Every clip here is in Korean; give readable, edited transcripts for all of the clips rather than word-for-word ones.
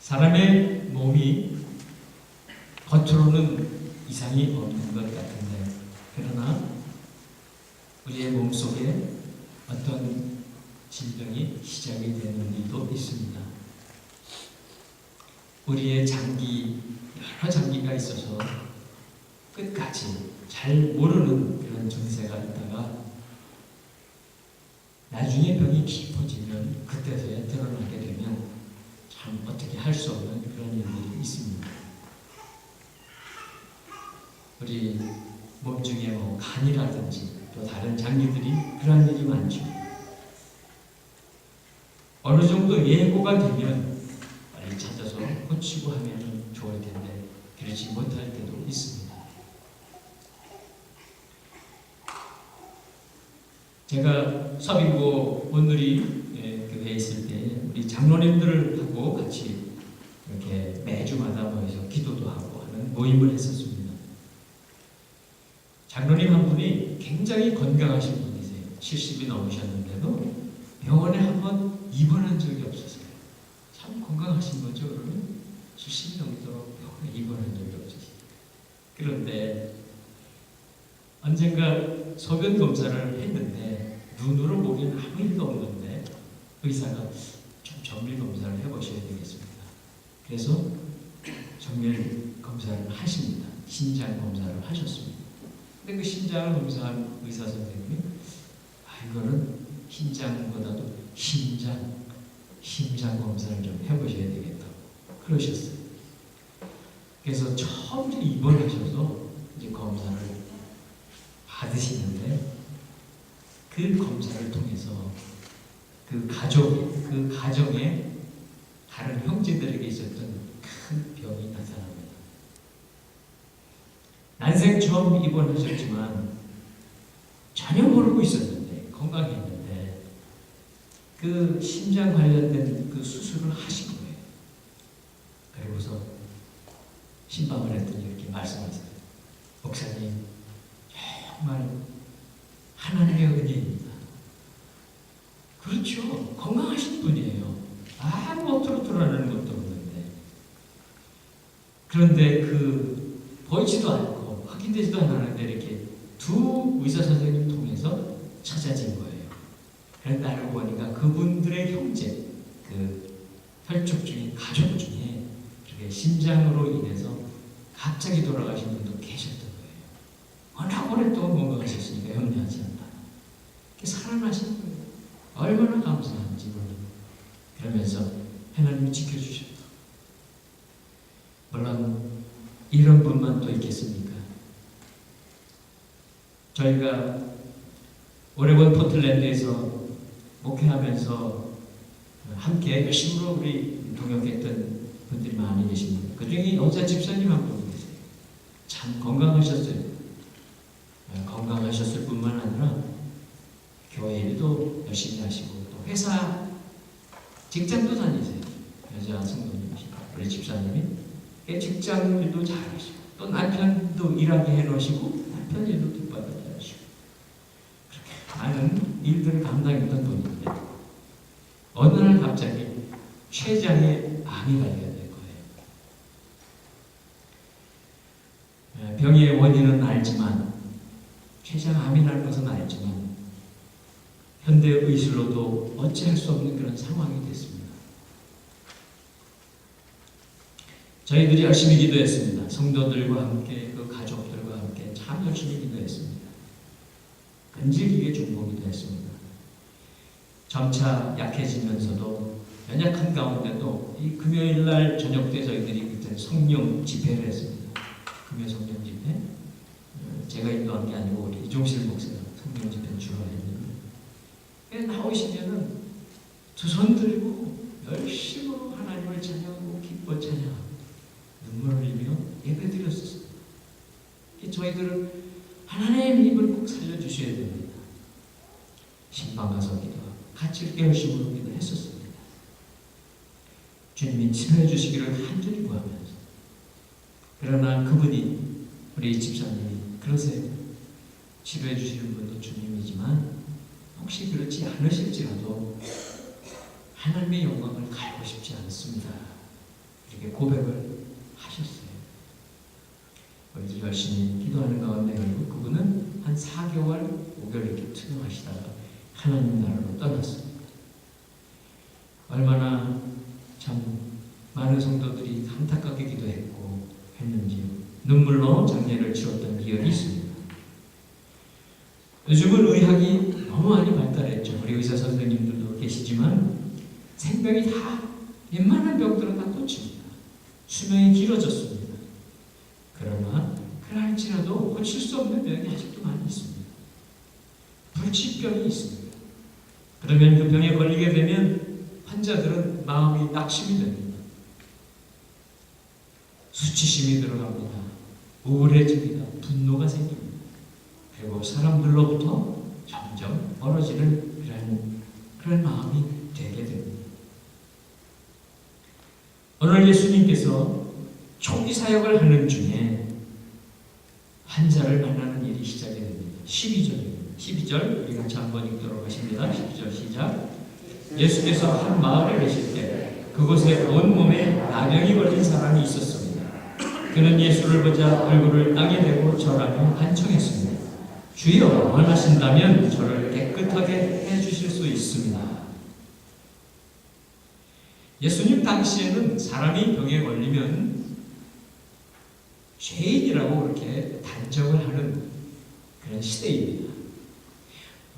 사람의 몸이 겉으로는 이상이 없는 것 같은데, 그러나 우리의 몸속에 어떤 질병이 시작이 되는 일도 있습니다. 우리의 장기, 여러 장기가 있어서 끝까지 잘 모르는 그런 증세가 있다가 나중에 병이 깊어지면 그때서야 드러나게 되면 참 어떻게 할 수 없는 그런 일들이 있습니다. 우리 몸 중에 뭐 간이라든지 또 다른 장기들이 그런 일이 많죠. 어느 정도 예고가 되면 빨리 찾아서 고치고 하면 좋을 텐데 그러지 못할 때도 있습니다. 제가 서빙고 온누리 교회에 있을 때 우리 장로님들하고 같이 이렇게 매주마다 모여서 기도도 하고 하는 모임을 했었습니다. 장로님 한 분이 굉장히 건강하신 분이세요. 70이 넘으셨는데도 병원에 한번 입원한 적이 없었어요. 참 건강하신 거죠, 그러면? 70이 넘도록 병원에 입원한 적이 없었어요. 그런데 언젠가 소변 검사를 했는데 눈으로 보기에는 아무 일도 없는데 의사가 좀 정밀 검사를 해보셔야 되겠습니다. 그래서 정밀 검사를 하십니다. 신장 검사를 하셨습니다. 근데 그 신장을 검사한 의사 선생님이 이거는 신장보다도 심장 검사를 좀 해보셔야 되겠다고 그러셨어요. 그래서 처음 입원하셔서 이제 검사를 받으시는데 그 검사를 통해서 그 가정에 다른 형제들에게 있었던 큰 병이 나타납니다. 난생 처음 입원하셨지만 전혀 모르고 있었는데 건강했는데 그 심장 관련된 그 수술을 하신 거예요. 그리고서 신방을 했더니 이렇게 말씀하세요. 목사님, 정말 하나님의 은혜입니다. 그렇죠. 건강하신 분이에요. 아무것도 드러나는 것도 없는데. 그런데 보이지도 않고 확인되지도 않았는데 이렇게 두 의사 선생님 통해서 찾아진 거예요. 그런데 알고 보니까 그분들의 형제, 혈족 중에, 가족 중에 이렇게 심장으로 인해서 갑자기 돌아가신 분도 계셨던 거예요. 워낙 오랫동안 건강하셨으니까 염려하지 않다. 살아나신 거예요. 얼마나 감사한지 모르고. 그러면서 하나님이 지켜주셨다. 물론 이런 분만 또 있겠습니까? 저희가 오레곤 포틀랜드에서 목회하면서 함께 열심으로 우리 동역했던 분들이 많이 계십니다. 그 중에 여자 집사님 한 분 계세요. 참 건강하셨어요. 건강하셨을 뿐만 아니라 교회 일도 열심히 하시고 또 회사 직장도 다니세요. 여자 성도님이시고 우리 집사님이 직장 일도 잘하시고 또 남편도 일하게 해놓으시고 남편 일도 뒷받아 하시고 그렇게 많은 일들을 감당했던 분인데 어느 날 갑자기 췌장에 암이 발견된 거예요. 병의 원인은 알지만 췌장 암이라는 것은 알지만 현대의술로도 어찌할 수 없는 그런 상황이 됐습니다. 저희들이 열심히 기도했습니다. 성도들과 함께 그 가족들과 함께 참 열심히 기도했습니다. 끈질기게 중보기도 했습니다. 점차 약해지면서도 연약한 가운데도 이 금요일날 저녁 때 저희들이 그때 성령 집회를 했습니다. 금요 성령 집회. 제가 인도한 게 아니고 우리 이종실 목사가 성령 집회를 주로 했는데 나오시면은 두 손 들고 열심히 하나님을 찬양하고 기뻐 찬양하고 눈물을 흘리며 예배드렸었어요. 저희들은 하나님의 입을 꼭 살려주셔야 됩니다. 신방 가서 기도하고 같이 이렇게 열심히 기도했었습니다. 주님이 치료해 주시기를 간절히 구하면서. 그러나 그분이 우리 집사님이 그러세요. 치료해 주시는 분도 주님이지만 혹시 그렇지 않으실지라도 하나님의 영광을 갈고 싶지 않습니다. 이렇게 고백을 하셨어요. 우리도 열심히 기도하는 가운데 결국 그분은 한 4개월, 5개월 이렇게 투병하시다가 하나님 나라로 떠났습니다. 얼마나 참 많은 성도들이 안타깝게 기도했고 했는지 눈물로 장례를 치렀던 기억이 있습니다. 요즘은 의학이 너무 많이 발달했죠. 우리 의사 선생님들도 계시지만 생병이 다 웬만한 병들은 다 고칩니다. 수명이 길어졌습니다. 그러나 그럴지라도 고칠 수 없는 병이 아직도 많이 있습니다. 불치병이 있습니다. 그러면 그 병에 걸리게 되면 환자들은 마음이 낙심이 됩니다. 수치심이 들어갑니다. 우울해집니다. 분노가 생깁니다. 그리고 사람들로부터 점점 멀어지는 그런 마음이 되게 됩니다. 오늘 예수님께서 초기 사역을 하는 중에 환자를 만나는 일이 시작이 됩니다. 12절입니다. 12절 우리 같이 한번 읽도록 하십니다. 12절 시작. 예수께서 한 마을에 계실 때 그곳에 온몸에 나병이 걸린 사람이 있었습니다. 그는 예수를 보자 얼굴을 땅에 대고 절하며 간청했습니다. 주여, 원하신다면 저를 깨끗하게 해주실 수 있습니다. 예수님 당시에는 사람이 병에 걸리면 죄인이라고 그렇게 단정을 하는 그런 시대입니다.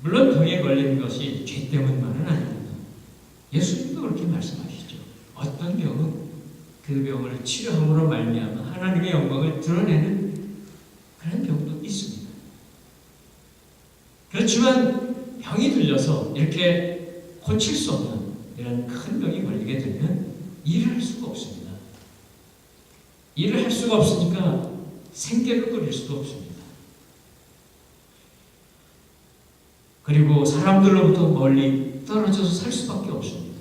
물론 병에 걸리는 것이 죄 때문만은 아닙니다. 예수님도 그렇게 말씀하시죠. 어떤 병은 그 병을 치료함으로 말미암아 하나님의 영광을 드러내는 그런 병도 있습니다. 그렇지만 병이 들려서 이렇게 고칠 수 없는 이런 큰 병이 걸리게 되면 일을 할 수가 없습니다. 일을 할 수가 없으니까 생계를 꾸릴 수도 없습니다. 그리고 사람들로부터 멀리 떨어져서 살 수밖에 없습니다.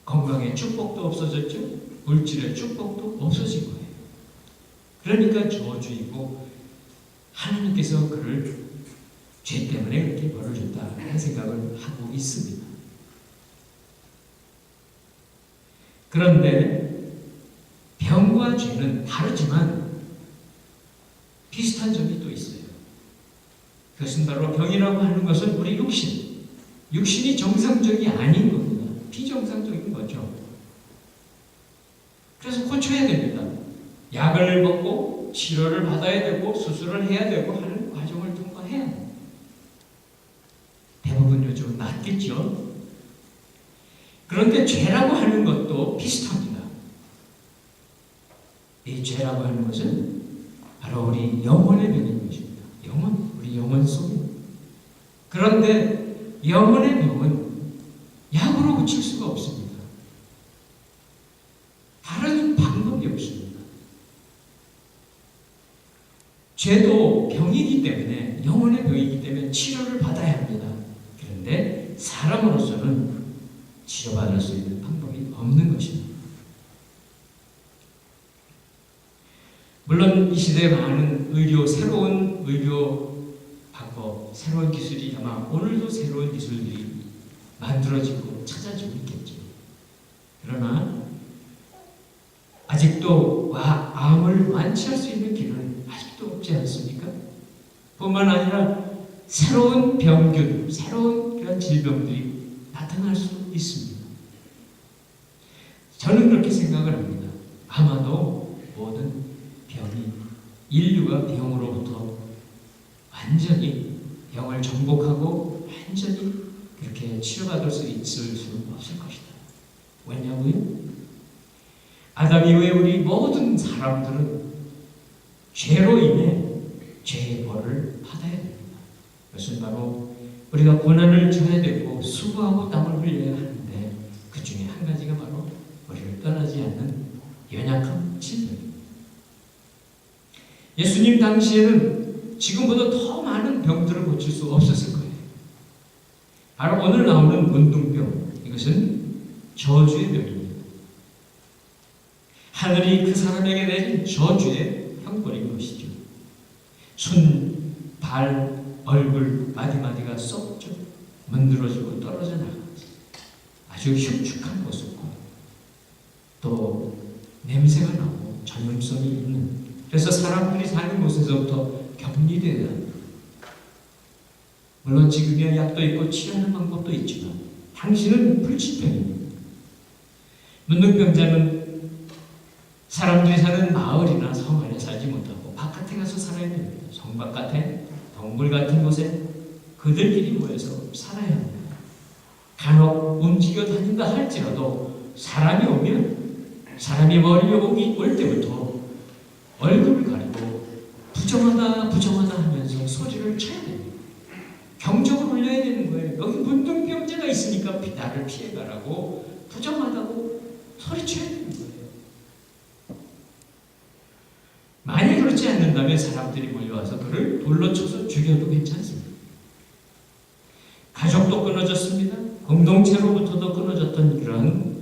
건강의 축복도 없어졌죠. 물질의 축복도 없어진 거예요. 그러니까 저주이고 하나님께서 그를 죄 때문에 그렇게 벌을 줬다 하는 생각을 하고 있습니다. 그런데 병과 죄는 다르지만 비슷한 점이 또 있어요. 그것은 바로 병이라고 하는 것은 우리 육신이 정상적이 아닌 겁니다. 비정상적인 거죠. 그래서 고쳐야 됩니다. 약을 먹고 치료를 받아야 되고 수술을 해야 되고 하는 과정을 통과해야 합니다. 대부분 요즘 낫겠죠. 그런데 죄라고 하는 것도 비슷합니다. 이 죄라고 하는 것은 바로 우리 영혼의 병인 것입니다. 우리 영혼 속에. 그런데 영혼의 병은 약으로 고칠 수가 없습니다. 다른 방법이 없습니다. 죄도 병이기 때문에, 영혼의 병이기 때문에 치료를 받아야 합니다. 그런데 사람으로서는 치료받을 수 있는 방법이 없는 것입니다. 물론 이 시대에 많은 새로운 의료 방법, 새로운 기술이 아마 오늘도 새로운 기술들이 만들어지고 찾아지고 있겠죠. 그러나 아직도 암을 완치할 수 있는 길은 아직도 없지 않습니까? 뿐만 아니라 새로운 병균, 새로운 그런 질병들이 나타날 수 있습니다. 저는 그렇게 생각을 합니다. 아마도 모든 인류가 병으로부터 완전히 병을 정복하고 완전히 그렇게 치료받을 수 있을 수는 없을 것이다. 왜냐고요? 아담 이후에 우리 모든 사람들은 죄로 인해 죄의 벌을 받아야 됩니다. 그것은 바로 우리가 고난을 줘야 되고 수고하고 땀을 흘려야 하는데 그 중에 한 가지가 바로 우리를 떠나지 않는 연약한 질병입니다. 예수님 당시에는 지금보다 더 많은 병들을 고칠 수 없었을 거예요. 바로 오늘 나오는 문둥병, 이것은 저주의 병입니다. 하늘이 그 사람에게 내린 저주의 형벌인 것이죠. 손, 발, 얼굴 마디마디가 썩죠. 문드러지고 떨어져 나가지. 아주 흉측한 모습과 또 또 냄새가 나고 전염성이 있는, 그래서 사람들이 사는 곳에서부터 격리되어야 합니다. 물론 지금이야 약도 있고 치료하는 방법도 있지만 당신은 불치병입니다. 문둥병자는 사람들이 사는 마을이나 성 안에 살지 못하고 바깥에 가서 살아야 됩니다. 성 바깥에 동굴 같은 곳에 그들끼리 모여서 살아야 합니다. 간혹 움직여 다닌다 할지라도 사람이 오면 사람이 머리에 올 때부터 얼굴을 가리고 부정하다 하면서 소리를 쳐야 됩니다. 경적을 울려야 되는 거예요. 여기 문둥병자가 있으니까 나를 피해가라고 부정하다고 소리쳐야 되는 거예요. 만약 그렇지 않는다면 사람들이 몰려와서 그를 돌로 쳐서 죽여도 괜찮습니다. 가족도 끊어졌습니다. 공동체로부터도 끊어졌던 그런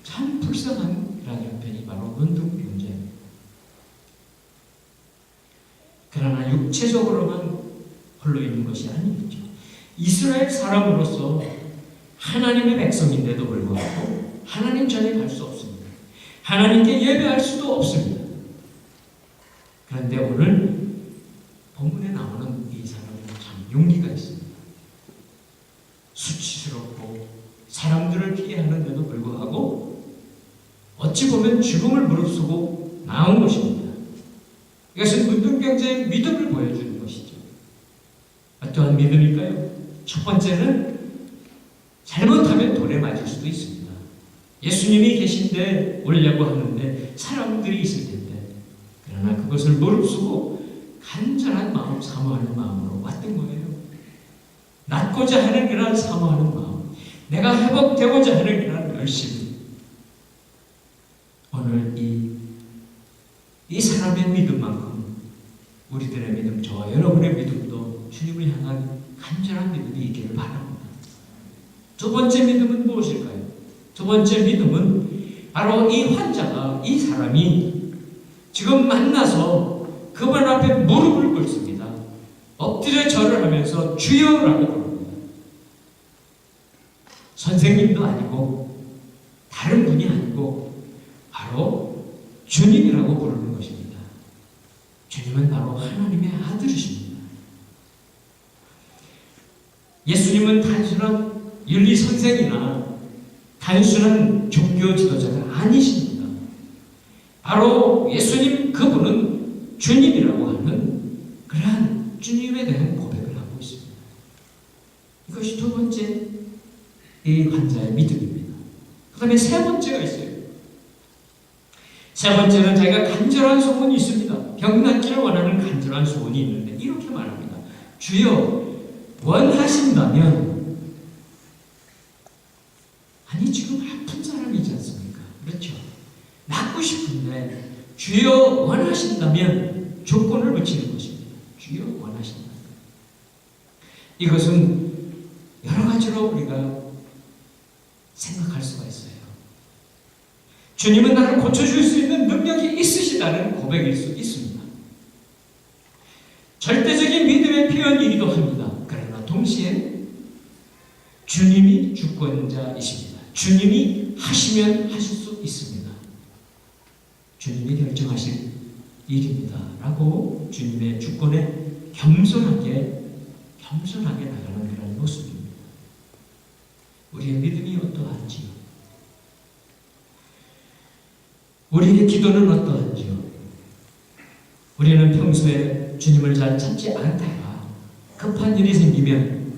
참 불쌍한 그런 형편이 바로 문둥병자입니다. 그러나 육체적으로만 홀로 있는 것이 아니겠죠. 이스라엘 사람으로서 하나님의 백성인데도 불구하고 하나님 전에 갈 수 없습니다. 하나님께 예배할 수도 없습니다. 그런데 오늘 본문에 나오는 이 사람은 참 용기가 있습니다. 수치스럽고 사람들을 피해하는데도 불구하고 어찌 보면 죽음을 무릅쓰고 나온 것입니다. 이것은 문둥병자의 믿음을 보여주는 것이죠. 어떠한 믿음일까요? 첫 번째는 잘못하면 돌에 맞을 수도 있습니다. 예수님이 계신데 오려고 하는데 사람들이 있을 텐데, 그러나 그것을 무릅쓰고 간절한 마음, 사모하는 마음으로 왔던 거예요. 낫고자 하는 그런 사모하는 마음, 내가 회복되고자 하는 그런 열심. 오늘 이 사람의 믿음만큼 우리들의 믿음, 저와 여러분의 믿음도 주님을 향한 간절한 믿음이 있기를 바랍니다. 두 번째 믿음은 무엇일까요? 두 번째 믿음은 바로 이 환자가, 이 사람이 지금 만나서 그분 앞에 무릎을 꿇습니다. 엎드려 절을 하면서 주여라고 부릅니다. 선생님도 아니고 다른 분이 아니고 바로 주님이라고 부르는 것입니다. 주님은 바로 하나님의 아들이십니다. 예수님은 단순한 윤리 선생이나 단순한 종교 지도자가 아니십니다. 바로 예수님, 그분은 주님이라고 하는 그러한 주님에 대한 고백을 하고 있습니다. 이것이 두 번째 이 환자의 믿음입니다. 그 다음에 세 번째가 있어요. 세 번째는 자기가 간절한 소원이 있습니다. 병 낫기를 원하는 간절한 소원이 있는데 이렇게 말합니다. 주여 원하신다면, 아니 지금 아픈 사람이지 않습니까? 그렇죠? 낫고 싶은데 주여 원하신다면 조건을 붙이는 것입니다. 주여 원하신다면. 이것은 여러 가지로 우리가 생각할 수가 있어요. 주님은 나를 고쳐줄 수 있는 능력이 있으시다는 고백일 수 있습니다. 절대적인 믿음의 표현이기도 합니다. 그러나 동시에 주님이 주권자이십니다. 주님이 하시면 하실 수 있습니다. 주님이 결정하실 일입니다. 라고 주님의 주권에 겸손하게 나가는 그런 모습입니다. 우리의 믿음이 어떠한지요? 우리의 기도는 어떠한지요? 우리는 평소에 주님을 잘 찾지 않다가 급한 일이 생기면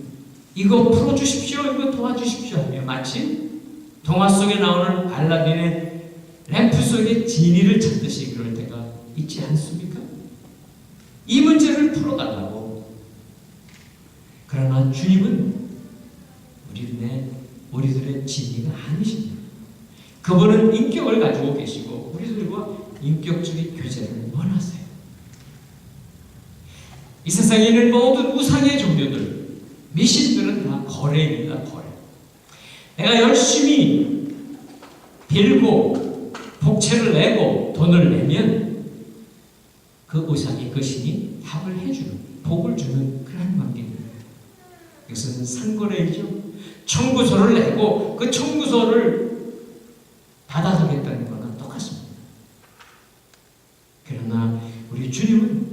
이거 풀어주십시오, 이거 도와주십시오 하며 마치 동화 속에 나오는 알라딘의 램프 속의 지니를 찾듯이 그럴 때가 있지 않습니까? 이 문제를 풀어달라고. 그러나 주님은 우리들의 지니가 아니십니다. 그분은 인격을 가지고 계시고 우리들과 인격적인 교제를 원하세요. 이 세상에 있는 모든 우상의 종교들, 미신들은 다 거래입니다. 거래. 내가 열심히 빌고 복채를 내고 돈을 내면 그 우상이, 그 신이 답을 해주는, 복을 주는 그런 관계입니다. 이것은 상거래이죠. 청구서를 내고 그 청구서를 받아가겠다는 거나 주님은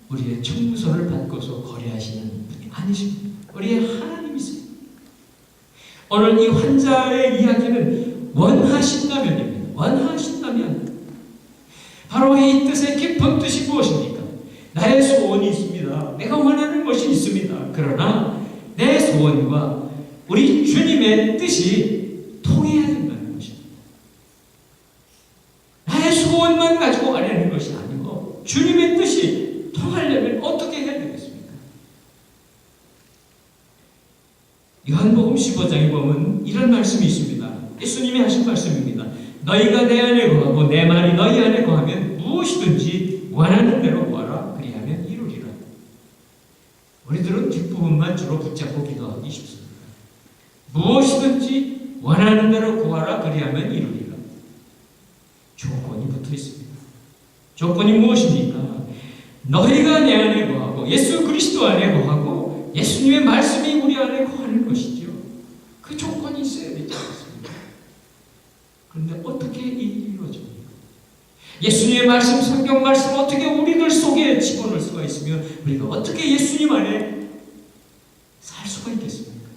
우리의 청구서를 받고서 거래하시는 분이 아니십니다. 우리의 하나님이세요. 오늘 이 환자의 이야기는 원하신다면입니다. 원하신다면 바로 이 뜻의 깊은 뜻이 무엇입니까? 나의 소원이 있습니다. 내가 원하는 것이 있습니다. 그러나 내 소원과 우리 주님의 뜻이 통해야 된다는 것입니다. 나의 소원만 가지고 하려는 것이 아니고 주님의 뜻이 통하려면 어떻게 해야 되겠습니까? 요한복음 15장에 보면 이런 말씀이 있습니다. 예수님이 하신 말씀입니다. 너희가 내 안에 거하고 내 말이 너희 안에 거하면 무엇이든지 원하는 대로 구하라. 그리하면 이루리라. 우리들은 뒷부분만 주로 붙잡고 기도하기 쉽습니다. 무엇이든지 원하는 대로 구하라. 그리하면 이루리라. 조건이 붙어 있습니다. 조건이 무엇입니까? 너희가 내 안에 거하고 예수 그리스도 안에 거하고 예수님의 말씀이 우리 안에 거하는 것이죠. 그 조건이 있어야 되지 않습니까? 그런데 어떻게 이루어집니까? 예수님의 말씀, 성경 말씀 어떻게 우리들 속에 집어넣을 수가 있으며 우리가 어떻게 예수님 안에 살 수가 있겠습니까?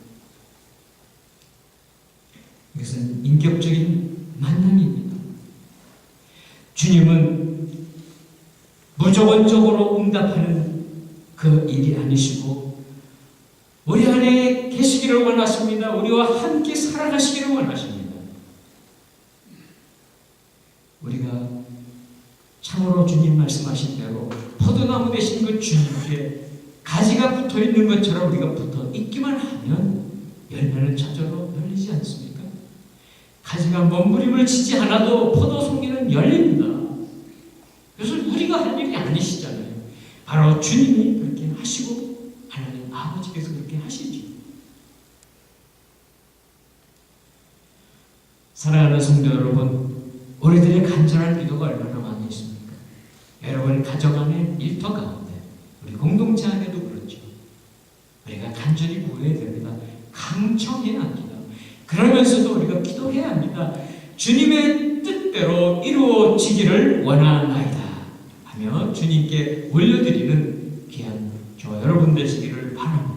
이것은 인격적인 만남입니다. 주님은 무조건적으로 응답하는 그 일이 아니시고 우리 안에 계시기를 원하십니다. 우리와 함께 살아가시기를 원하십니다. 우리가 참으로 주님 말씀하신 대로 포도나무 되신 그 주님께 가지가 붙어 있는 것처럼 우리가 붙어 있기만 하면 열매는 저절로 열리지 않습니까? 가지가 몸부림을 치지 않아도 포도송이는 열립니다. 그래서 우리가 할 일이 아니시잖아요. 바로 주님이 그렇게 하시고 하나님 아버지께서 그렇게 하시죠. 사랑하는 성도 여러분, 우리들의 간절한 기도가 얼마나 많이 있습니까? 여러분 가정 안에, 일터 가운데, 우리 공동체 안에도 그렇죠. 우리가 간절히 구해야 됩니다. 강청해야 합니다. 그러면서도 우리가 기도해야 합니다. 주님의 뜻대로 이루어지기를 원하나이다 하며 주님께 올려드리는 귀한 저와 여러분 되시기를 바랍니다.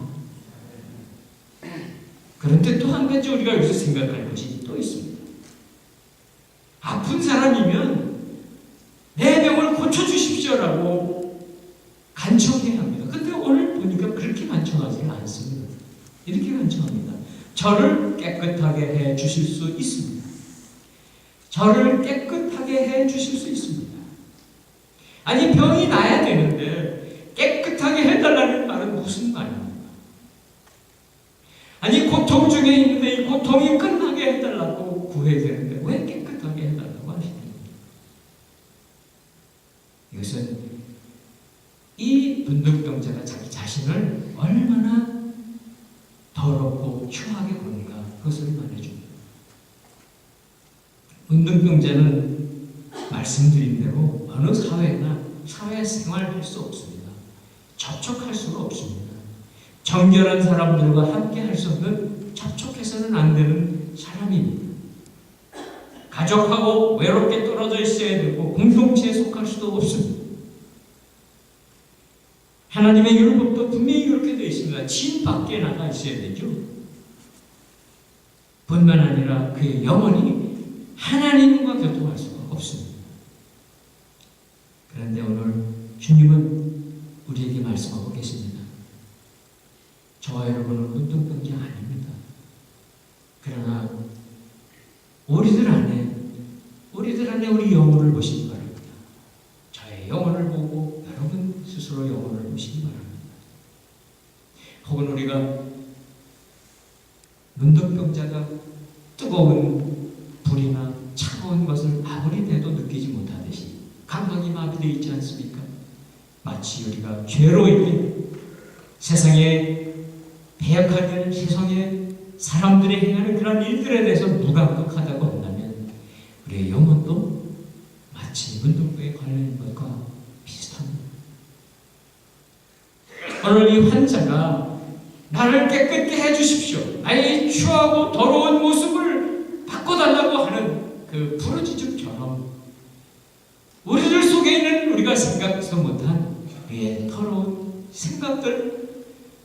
그런데 또 한 가지 우리가 여기서 생각할 것이 또 있습니다. 아픈 사람이면 내 병을 고쳐주십시오라고 간청해야 합니다. 근데 오늘 보니까 그렇게 간청하지 않습니다. 이렇게 간청합니다. 저를 깨끗하게 해 주실 수 있습니다. 저를 깨끗하게 해 주실 수 있습니다. 아니 병이 나야 되는데 깨끗하게 해달라는 말은 무슨 말입니까? 아니 고통 중에 있는데 이 고통이 끝나게 해달라고 구해야 되는데 왜 깨끗하게 해달라고 하십니까? 이것은 이 문득병자가 자기 자신을 얼마나 더럽고 추하게 보는가 그것을 말해줍니다. 문득병자는 말씀드린 대로 어느 사회생활 할 수 없습니다. 접촉할 수가 없습니다. 정결한 사람들과 함께 할 수 없는 접촉해서는 안 되는 사람입니다. 가족하고 외롭게 떨어져 있어야 되고 공동체에 속할 수도 없습니다. 하나님의 율법도 분명히 그렇게 되어 있습니다. 진 밖에 나가 있어야 되죠. 뿐만 아니라 그의 영혼이 하나님과 교통할 수가 없습니다. 그런데 오늘 주님은 우리에게 말씀하고 계십니다. 저와 여러분은 문둥병자 아닙니다. 그러나 우리들 안에 우리 영혼을 보시기 바랍니다. 저의 영혼을 보고 여러분 스스로 영혼을 보시기 바랍니다. 혹은 우리가 문둥병자가 뜨거운 불이나 차가운 것을 아무리 돼도 느끼지 못하듯이 감각이 마비되어 있지 않습니까? 마치 우리가 죄로 인해 세상에 배역하는 세상에 사람들이 행하는 그런 일들에 대해서 무감각하다고 한다면 우리의 영혼도 마치 문둥병에 걸린 것과 비슷합니다. 오늘 이 환자가 나를 깨끗게 해주십시오. 나의 추하고 더러운 모습을 바꿔달라고 하는 그 부르짖음처럼 우리들 속에 있는 우리가 우리가 생각지도 못한 우리의 더러운 생각들,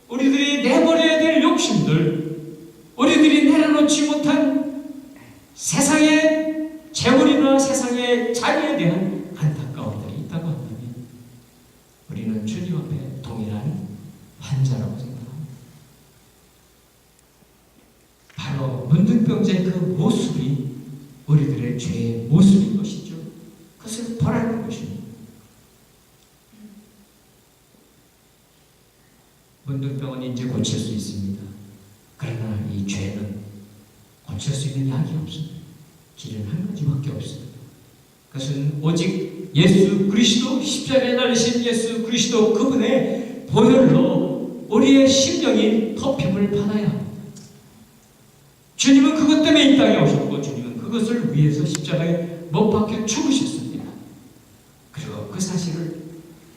우리들이 내버려야 될 욕심들, 우리들이 내려놓지 못한 세상의 재물이나 세상의 자리에 대한 안타까움들이 있다고 한다면 우리는 주님 앞에 동일한 환자라고 생각합니다. 바로 문둥병자의 그 모습이 우리들의 죄의 모습인 것이죠. 그것을 보라는 것입니다. 문둥병은 이제 고칠 수 있습니다. 그러나 이 죄는 고칠 수 있는 약이 없습니다. 길은 한 가지밖에 없습니다. 그것은 오직 예수 그리스도, 십자가에 달리신 예수 그리스도 그분의 보혈로 우리의 심령이 덮임을 받아야 합니다. 주님은 그것 때문에 이 땅에 오셨고 주님은 그것을 위해서 십자가에 못 박혀 죽으셨습니다. 그리고 그 사실을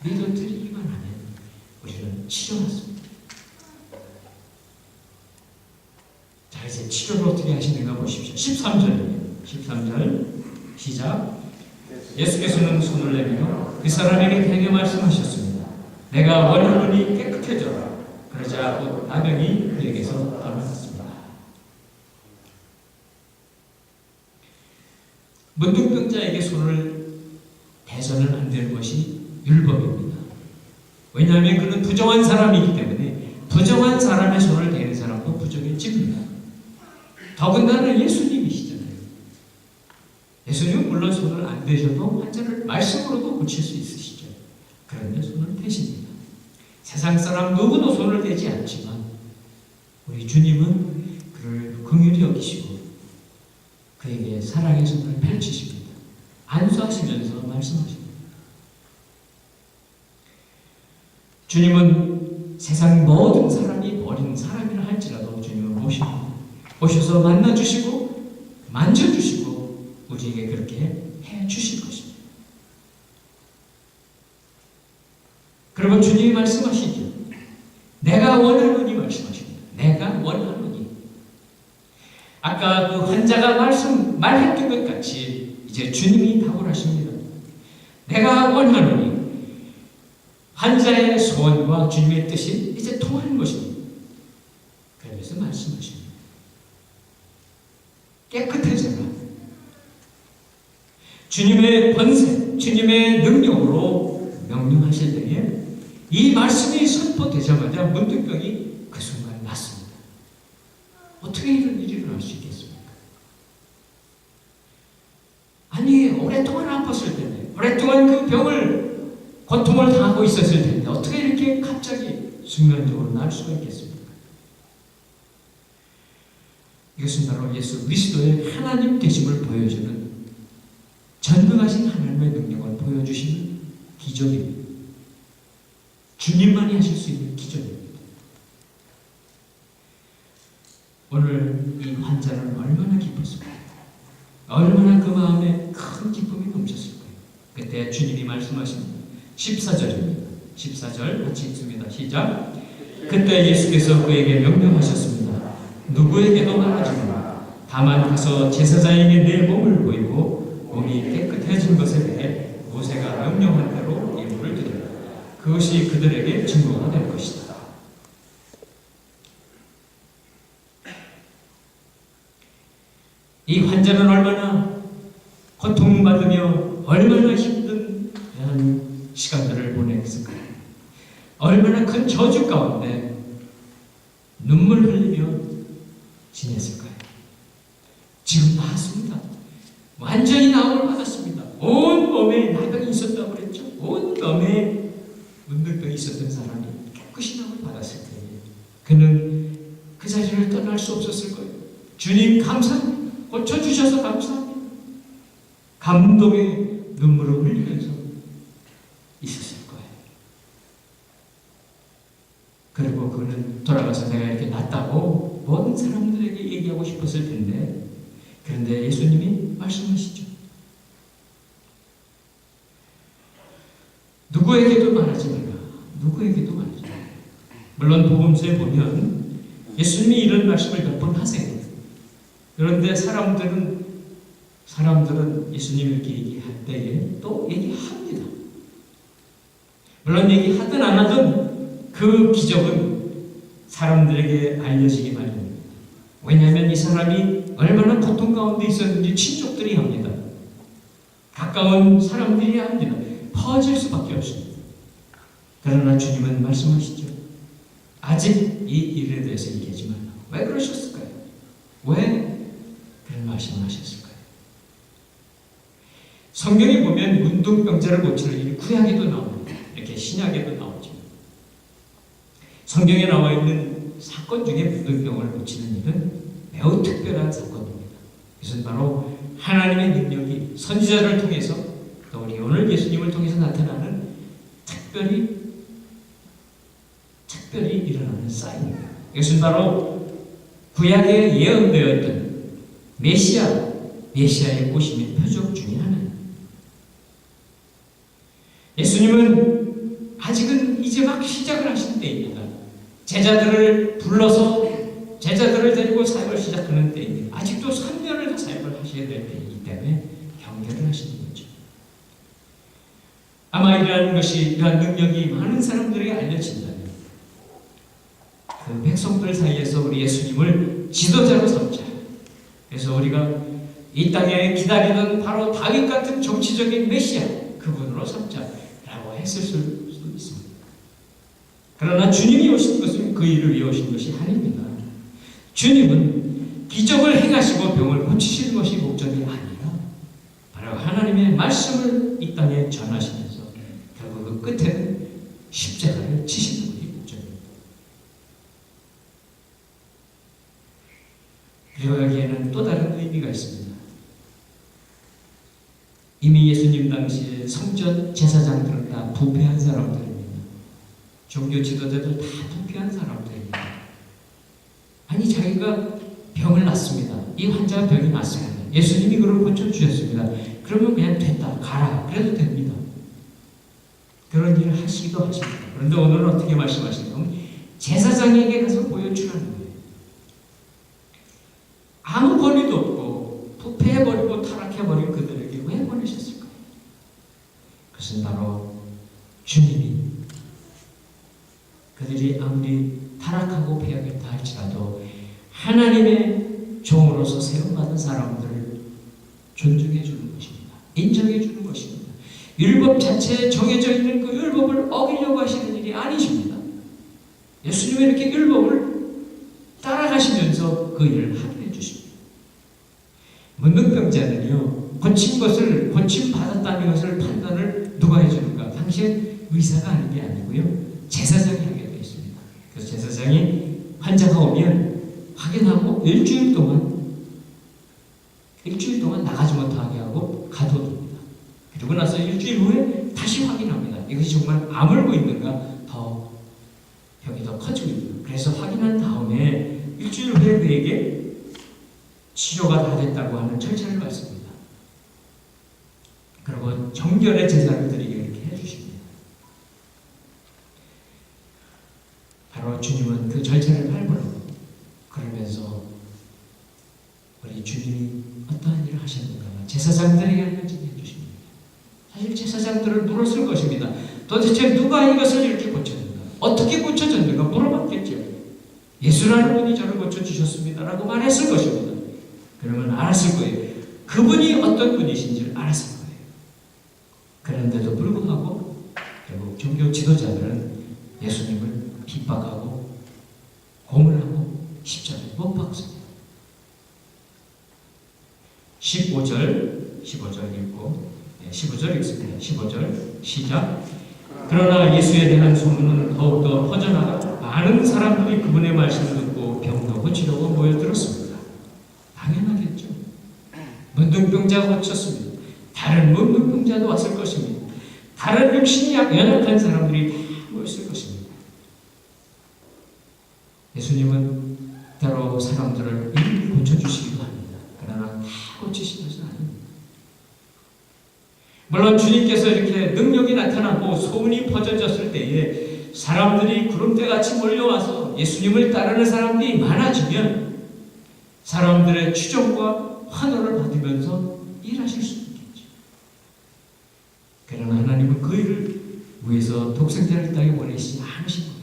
믿어드리기만 하면 우리는 치료받습니다. 자, 이제 치료를 어떻게 하시는가 보십시오. 13절입니다. 13절 시작. 예수께서는 손을 내밀어 그 사람에게 대개 말씀하셨습니다. 내가 원하노니 깨끗해져라. 그러자 곧 나병이 그에게서 떠나갔습니다. 문둥병자에게 손을 대서는 안 되는 것이 율법입니다. 왜냐하면 그는 부정한 사람이기 때문에 부정한 사람의 손을 대는 사람도 부정에 찝니다. 더군다나 예수님이시잖아요. 예수님은 물론 손을 안 대셔도 환자를 말씀으로도 고칠 수 있으시죠. 그런데 손을 대십니다. 세상 사람 누구도 손을 대지 않지만 우리 주님은 그를 긍휼히 여기시고 그에게 사랑의 손을 펼치십니다. 안수하시면서 말씀하십니다. 주님은 세상 모든 사람이 버린 사람이라 할지라도 주님은 모십니다. 오셔서 만나주시고 만져주시고 우리에게 그렇게 해주실 것입니다. 그러면 주님이 말씀하시죠. 내가 원하노니 말씀하십니다. 내가 원하노니. 아까 그 환자가 말했던 것 같이 이제 주님이 답을 하십니다. 내가 원하노니. 환자의 소원과 주님의 뜻이 이제 통하는 것입니다. 그러면서 말씀하십니다. 깨끗해져라. 주님의 권세, 주님의 능력으로 명령하실 때에 이 말씀이 선포되자마자 문둥병이 그 순간 낫습니다. 어떻게 이런 일이 일어날 수 있겠습니까? 아니, 오랫동안 아팠을 텐데, 오랫동안 그 병을 고통을 당하고 있었을 텐데 어떻게 이렇게 갑자기 순간적으로 날 수가 있겠습니까? 이것은 바로 예수 그리스도의 하나님 되심을 보여주는 전능하신 하나님의 능력을 보여주시는 기적입니다. 주님만이 하실 수 있는 기적입니다. 오늘 이 환자는 얼마나 기뻤을까요? 얼마나 그 마음에 큰 기쁨이 넘쳤을 거예요. 그때 주님이 말씀하십니다. 14절입니다. 14절 같이 읽습니다. 시작. 그때 예수께서 그에게 명령하셨습니다. 누구에게도 말하지 마라. 다만 가서 제사장에게 내 몸을 보이고 몸이 깨끗해진 것에 대해 모세가 명령한 대로 예물을 드리라. 그것이 그들에게 증거가 될 것이다. 이 환자는 얼마나 고통받으며 얼마나 힘든 시간들을 보냈을까요? 얼마나 큰 저주 가운데 눈물 흘리며 지냈을까요? 지금 나았습니다. 완전히 나음을 받았습니다. 온 몸에 나병이 있었다고 그랬죠. 온 몸에 문둥병이 있었던 사람이 깨끗이 나음을 받았을 때에 그는 그 자리를 떠날 수 없었을 거예요. 주님 감사합니다. 고쳐주셔서 감사합니다. 감동의 눈물을 흘리면서 있었을 거예요. 그리고 그는 돌아가서 내가 이렇게 낫다고 모든 사람들에게 얘기하고 싶었을 텐데 그런데 예수님이 말씀하시죠. 누구에게도 말하지 말라. 누구에게도 말하지 말라. 물론 복음서에 보면 예수님이 이런 말씀을 몇 번 하세요. 그런데 사람들은, 예수님이 이렇게 얘기할 때에 또 얘기합니다. 물론 얘기하든 안 하든 그 기적은 사람들에게 알려지기 마련입니다. 왜냐하면 이 사람이 얼마나 고통 가운데 있었는지 친족들이 합니다. 가까운 사람들이 합니다. 퍼질 수밖에 없습니다. 그러나 주님은 말씀하시죠. 아직 이 일에 대해서 얘기하지 말라고. 왜 그러셨을까요? 왜 그런 말씀을 하셨을까요? 성경에 보면 문둥병자를 고치는 일이 구약에도 나옵니다. 이렇게 신약에도 나오죠. 성경에 나와 있는 사건 중에 문둥병을 고치는 일은 매우 특별한 사건입니다. 이것은 바로 하나님의 능력이 선지자를 통해서 또 우리 오늘 예수님을 통해서 나타나는 특별히 일어나는 사인입니다. 이것은 바로 구약에 예언되었던 메시아의 오심의 표적 중에 하나입니다. 예수님은 아직은 이제 막 시작을 하신 때입니다. 제자들을 불러서 제자들을 데리고 사역을 시작하는 때입니다. 아직도 3년을 더 사역을 하셔야 될 때이기 때문에 경계를 하시는 거죠. 아마 이러한 능력이 많은 사람들에게 알려진다면 그 백성들 사이에서 우리 예수님을 지도자로 삼자. 그래서 우리가 이 땅에 기다리던 바로 다윗 같은 정치적인 메시아 그분으로 삼자라고 했을 수도 있습니다. 그러나 주님이 오신 것은 그 일을 위해 오신 것이 아닙니다. 주님은 기적을 행하시고 병을 고치시는 것이 목적이 아니라 바로 하나님의 말씀을 이 땅에 전하시면서 결국 그 끝에는 십자가를 치시는 것이 목적입니다. 그리고 여기에는 또 다른 의미가 있습니다. 이미 예수님 당시에 성전 제사장들은 다 부패한 사람들입니다. 종교 지도자들 다 부패한 사람들입니다. 아니 자기가 병을 놨습니다. 이 환자가 병이 났습니다. 예수님이 그걸 고쳐주셨습니다. 그러면 그냥 됐다. 가라. 그래도 됩니다. 그런 일을 하시기도 하십니다. 그런데 오늘은 어떻게 말씀하시냐면 제사장에게 가서 보여주라는 거예요. 아무 권위도 없고 부패해버리고 타락해버린 그들에게 왜 보내셨을까요? 그것은 바로 주님이 그들이 아무리 타락하고 패하겠다 할지라도 하나님의 종으로서 세움받은 사람들을 존중해 주는 것입니다. 인정해 주는 것입니다. 율법 자체에 정해져 있는 그 율법을 어기려고 하시는 일이 아니십니다. 예수님은 이렇게 율법을 따라가시면서 그 일을 하게 해주십니다. 문둥병자는요, 고침 받았다는 것을 판단을 누가 해주는가? 당시에 의사가 하는 게 아니고요, 제사장이 하게 되어 있습니다. 그래서 제사장이 환자가 오면 확인하고 일주일 동안 나가지 못하게 하고 가둬둡니다. 그리고 나서 일주일 후에 다시 확인합니다. 이것이 정말 아물고 있는가, 더 병이 더 커지고 있는가. 그래서 확인한 다음에 일주일 후에 그에게 치료가 다 됐다고 하는 절차를 밟습니다. 그리고 정결의 제사를 드리게 이렇게 해주십니다. 바로 주님은 그 절차를 밟으라고 그러면서 우리 주님이 어떠한 일을 하셨는가 제사장들에게 알려지게 해주십니다. 사실 제사장들을 물었을 것입니다. 도대체 누가 이것을 이렇게 고쳤는가? 어떻게 고쳐졌는가? 물어봤겠죠. 예수라는 분이 저를 고쳐주셨습니다 라고 말했을 것입니다. 그러면 알았을 거예요. 그분이 어떤 분이신지를 알았을 거예요. 그런데도 불구하고 결국 종교 지도자들은 예수님을 핍박하고 고문하고 십자가에 못 박습니다. 15절 읽고 15절 읽습니다. 15절 시작. 그러나 예수에 대한 소문은 더욱더 퍼져나가 많은 사람들이 그분의 말씀을 듣고 병도 고치려고 모여들었습니다. 당연하겠죠. 문둥병자가 고쳤습니다. 다른 문둥병자도 왔을 것입니다. 다른 육신이 연약한 사람들이 다 모였을 것입니다. 예수님은 때로 사람들을 일일이 고쳐주시기도 합니다. 그러나 다 고치시는 것은 아닙니다. 물론 주님께서 이렇게 능력이 나타나고 소문이 퍼져졌을 때에 사람들이 구름대같이 몰려와서 예수님을 따르는 사람들이 많아지면 사람들의 추종과 환호를 받으면서 일하실 수 있겠죠. 그러나 하나님은 그 일을 위해서 위해서 독생자를 이 땅에 보내시지 않으신 거예요.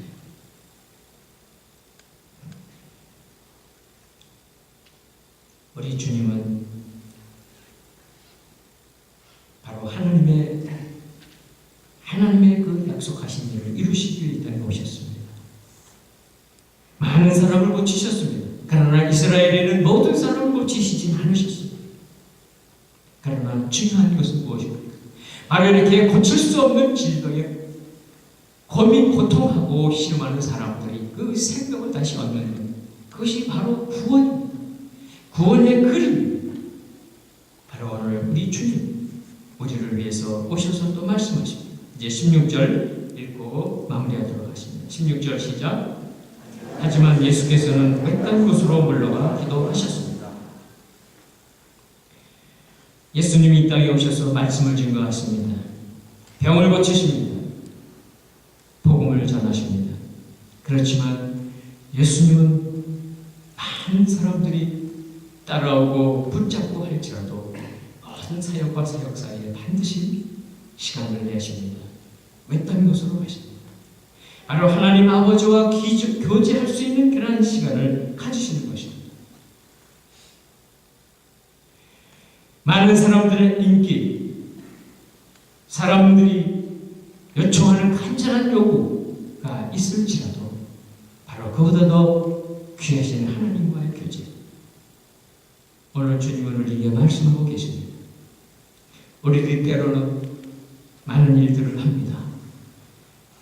우리 주님은 바로 하나님의 그 약속하신 일을 이루시기 위해 이 땅에 오셨습니다. 많은 사람을 고치셨습니다. 그러나 이스라엘에는 모든 사람을 고치시진 않으셨습니다. 그러나 중요한 것은 무엇입니까? 바로 이렇게 고칠 수 없는 질병에 고통하고 신음하는 사람들이 그 생명을 다시 얻는 그것이 바로 구원입니다. 구원의 그림입니다. 바로 오늘 우리 주님 우리를 위해서 오셔서 또 말씀하십니다. 이제 16절 읽고 마무리하도록 하겠습니다. 16절 시작. 하지만 예수께서는 외딴 곳으로 물러가 기도하셨습니다. 예수님이 이 땅에 오셔서 말씀을 증거하십니다. 병을 고치십니다. 복음을 전하십니다. 그렇지만 예수님은 많은 사람들이 따라오고 붙잡고 할지라도 모든 사역과 사역 사이에 반드시 시간을 내십니다. 외딴 곳으로 가십니다. 바로 하나님 아버지와 교제할 수 있는 그러한 시간을 가지시는 것입니다. 많은 사람들의 인기, 사람들이 요청하는 간절한 요구가 있을지라도 바로 그보다 더 귀하신 하나님과의 교제. 오늘 주님은 우리에게 말씀하고 계십니다. 우리들이 때로는 많은 일들을 합니다.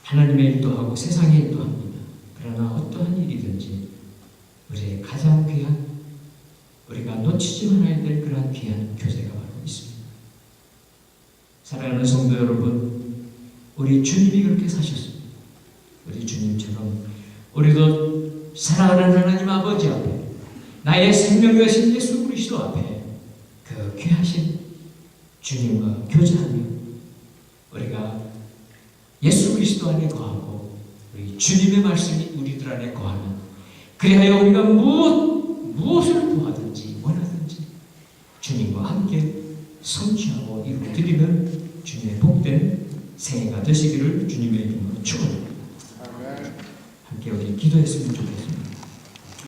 하나님의 일도 하고 세상의 일도 합니다. 그러나 어떠한 일이든지 우리의 가장 귀한, 우리가 놓치지 말아야 될 그러한 귀한 교제가 바로 있습니다. 사랑하는 성도 여러분, 우리 주님이 그렇게 사셨습니다. 우리 주님처럼 우리도 사랑하는 하나님 아버지 앞에, 나의 생명 되신 예수 그리스도 앞에 그 귀하신 주님과 교제하며 우리가 예수 그리스도 안에 거하고 우리 주님의 말씀이 우리들 안에 거하는, 그리하여 우리가 무엇을 구하든지 원하든지 주님과 함께 성취하고 이루어드리는 주님의 복된 새해가 되시기를 주님의 이름으로 축원합니다. 함께 우리 기도했으면 좋겠습니다.